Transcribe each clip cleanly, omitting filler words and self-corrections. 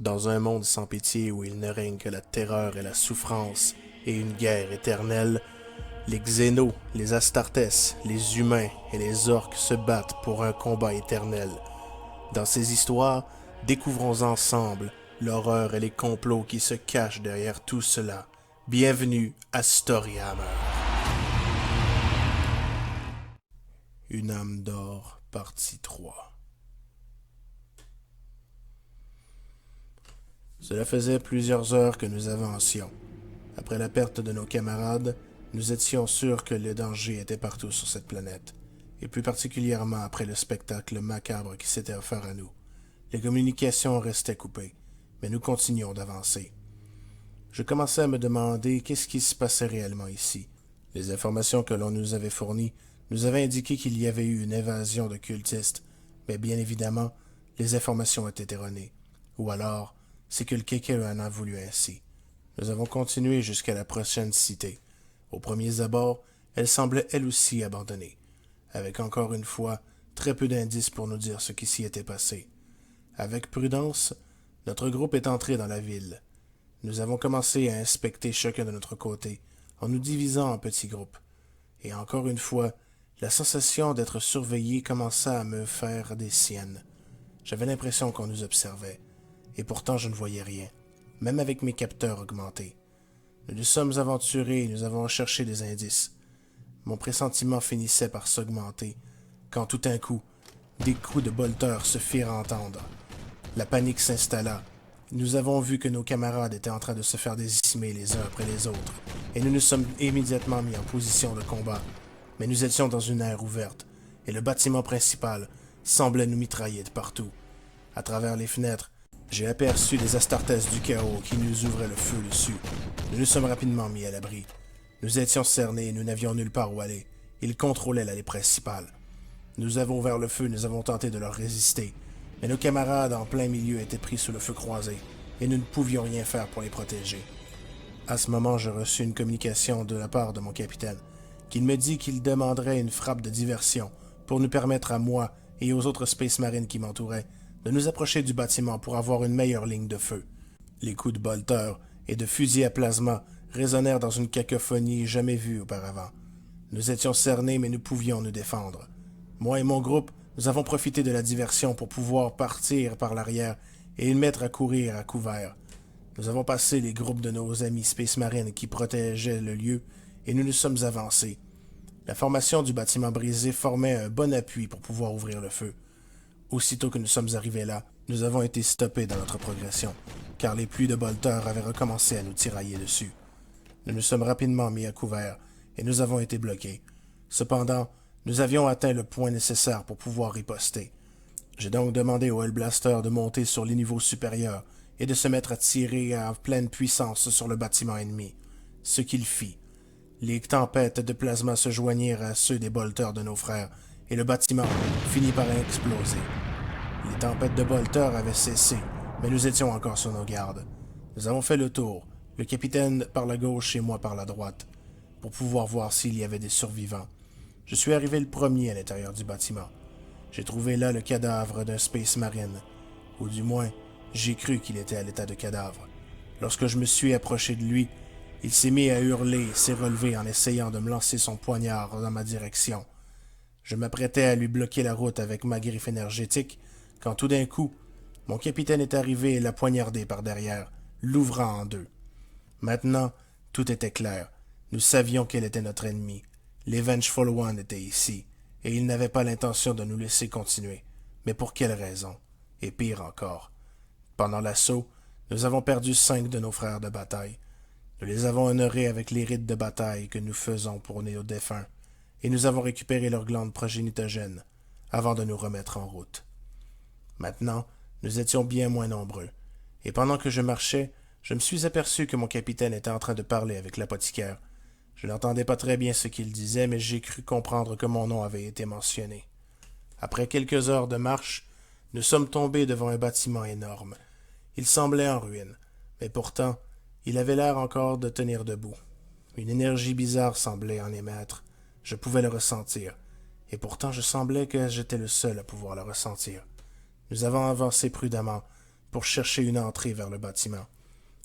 Dans un monde sans pitié où il ne règne que la terreur et la souffrance et une guerre éternelle, les Xénos, les Astartes, les humains et les orques se battent pour un combat éternel. Dans ces histoires, découvrons ensemble l'horreur et les complots qui se cachent derrière tout cela. Bienvenue à Storyhammer. Une âme d'or, partie 3. Cela faisait plusieurs heures que nous avancions. Après la perte de nos camarades, nous étions sûrs que le danger était partout sur cette planète, et plus particulièrement après le spectacle macabre qui s'était offert à nous. Les communications restaient coupées, mais nous continuions d'avancer. Je commençais à me demander qu'est-ce qui se passait réellement ici. Les informations que l'on nous avait fournies nous avaient indiqué qu'il y avait eu une invasion de cultistes, mais bien évidemment, les informations étaient erronées. Ou alors, c'est que quelqu'un en a voulu ainsi. Nous avons continué jusqu'à la prochaine cité. Aux premiers abords, elle semblait elle aussi abandonnée, avec encore une fois très peu d'indices pour nous dire ce qui s'y était passé. Avec prudence, notre groupe est entré dans la ville. Nous avons commencé à inspecter chacun de notre côté, en nous divisant en petits groupes. Et encore une fois, la sensation d'être surveillé commença à me faire des siennes. J'avais l'impression qu'on nous observait, et pourtant je ne voyais rien, même avec mes capteurs augmentés. Nous nous sommes aventurés et nous avons cherché des indices. Mon pressentiment finissait par s'augmenter, quand tout d'un coup, des coups de bolteurs se firent entendre. La panique s'installa. Nous avons vu que nos camarades étaient en train de se faire décimer les uns après les autres, et nous nous sommes immédiatement mis en position de combat. Mais nous étions dans une aire ouverte, et le bâtiment principal semblait nous mitrailler de partout. À travers les fenêtres, j'ai aperçu des Astartes du chaos qui nous ouvraient le feu dessus. Nous nous sommes rapidement mis à l'abri. Nous étions cernés et nous n'avions nulle part où aller. Ils contrôlaient l'allée principale. Nous avons ouvert le feu et nous avons tenté de leur résister. Mais nos camarades en plein milieu étaient pris sous le feu croisé, et nous ne pouvions rien faire pour les protéger. À ce moment, je reçus une communication de la part de mon capitaine, qui me dit qu'il demanderait une frappe de diversion pour nous permettre à moi et aux autres Space Marines qui m'entouraient de nous approcher du bâtiment pour avoir une meilleure ligne de feu. Les coups de bolteurs et de fusils à plasma résonnèrent dans une cacophonie jamais vue auparavant. Nous étions cernés, mais nous pouvions nous défendre. Moi et mon groupe, nous avons profité de la diversion pour pouvoir partir par l'arrière et mettre à courir à couvert. Nous avons passé les groupes de nos amis Space Marines qui protégeaient le lieu et nous nous sommes avancés. La formation du bâtiment brisé formait un bon appui pour pouvoir ouvrir le feu. Aussitôt que nous sommes arrivés là, nous avons été stoppés dans notre progression, car les pluies de bolteurs avaient recommencé à nous tirailler dessus. Nous nous sommes rapidement mis à couvert et nous avons été bloqués. Cependant, nous avions atteint le point nécessaire pour pouvoir riposter. J'ai donc demandé au Hellblaster de monter sur les niveaux supérieurs et de se mettre à tirer à pleine puissance sur le bâtiment ennemi, ce qu'il fit. Les tempêtes de plasma se joignirent à ceux des bolteurs de nos frères, et le bâtiment finit par exploser. Les tempêtes de bolteurs avaient cessé, mais nous étions encore sur nos gardes. Nous avons fait le tour, le capitaine par la gauche et moi par la droite, pour pouvoir voir s'il y avait des survivants. Je suis arrivé le premier à l'intérieur du bâtiment. J'ai trouvé là le cadavre d'un Space Marine, ou du moins, j'ai cru qu'il était à l'état de cadavre. Lorsque je me suis approché de lui, il s'est mis à hurler et s'est relevé en essayant de me lancer son poignard dans ma direction. Je m'apprêtais à lui bloquer la route avec ma griffe énergétique, quand tout d'un coup, mon capitaine est arrivé et l'a poignardé par derrière, l'ouvrant en deux. Maintenant, tout était clair. Nous savions quel était notre ennemi. Les Vengeful One étaient ici, et ils n'avaient pas l'intention de nous laisser continuer. Mais pour quelle raison? Et pire encore. Pendant l'assaut, nous avons perdu 5 de nos frères de bataille. Nous les avons honorés avec les rites de bataille que nous faisons pour nos défunts, et nous avons récupéré leurs glandes progénitogènes avant de nous remettre en route. Maintenant, nous étions bien moins nombreux, et pendant que je marchais, je me suis aperçu que mon capitaine était en train de parler avec l'apothicaire. Je n'entendais pas très bien ce qu'il disait, mais j'ai cru comprendre que mon nom avait été mentionné. Après quelques heures de marche, nous sommes tombés devant un bâtiment énorme. Il semblait en ruine, mais pourtant, il avait l'air encore de tenir debout. Une énergie bizarre semblait en émettre. Je pouvais le ressentir, et pourtant je semblais que j'étais le seul à pouvoir le ressentir. Nous avons avancé prudemment, pour chercher une entrée vers le bâtiment.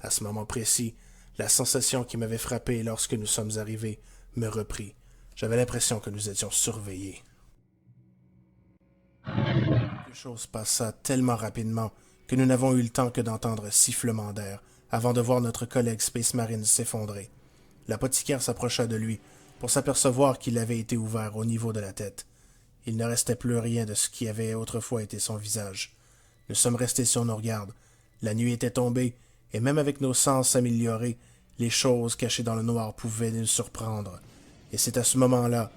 À ce moment précis, la sensation qui m'avait frappé lorsque nous sommes arrivés me reprit. J'avais l'impression que nous étions surveillés. Quelque chose passa tellement rapidement que nous n'avons eu le temps que d'entendre un sifflement d'air avant de voir notre collègue Space Marine s'effondrer. L'apothicaire s'approcha de lui pour s'apercevoir qu'il avait été ouvert au niveau de la tête. Il ne restait plus rien de ce qui avait autrefois été son visage. Nous sommes restés sur nos gardes. La nuit était tombée, et même avec nos sens améliorés, les choses cachées dans le noir pouvaient nous surprendre. Et c'est à ce moment-là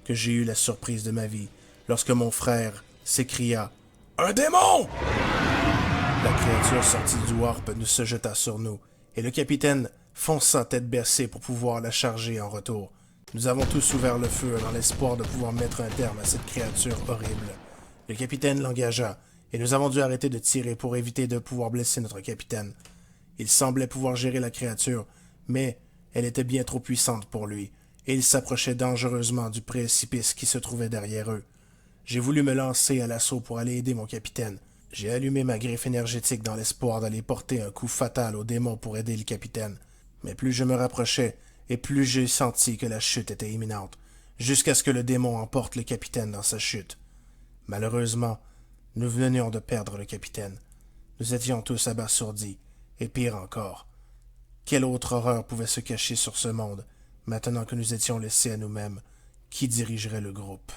que j'ai eu la surprise de ma vie, lorsque mon frère s'écria « Un démon !» La créature sortie du warp nous se jeta sur nous, et le capitaine fonça tête baissée pour pouvoir la charger en retour. Nous avons tous ouvert le feu dans l'espoir de pouvoir mettre un terme à cette créature horrible. Le capitaine l'engagea, et nous avons dû arrêter de tirer pour éviter de pouvoir blesser notre capitaine. Il semblait pouvoir gérer la créature, mais elle était bien trop puissante pour lui, et il s'approchait dangereusement du précipice qui se trouvait derrière eux. J'ai voulu me lancer à l'assaut pour aller aider mon capitaine. J'ai allumé ma griffe énergétique dans l'espoir d'aller porter un coup fatal au démon pour aider le capitaine. Mais plus je me rapprochais, et plus j'ai senti que la chute était imminente, jusqu'à ce que le démon emporte le capitaine dans sa chute. Malheureusement, nous venions de perdre le capitaine. Nous étions tous abasourdis, et pire encore. Quelle autre horreur pouvait se cacher sur ce monde, maintenant que nous étions laissés à nous-mêmes? Qui dirigerait le groupe?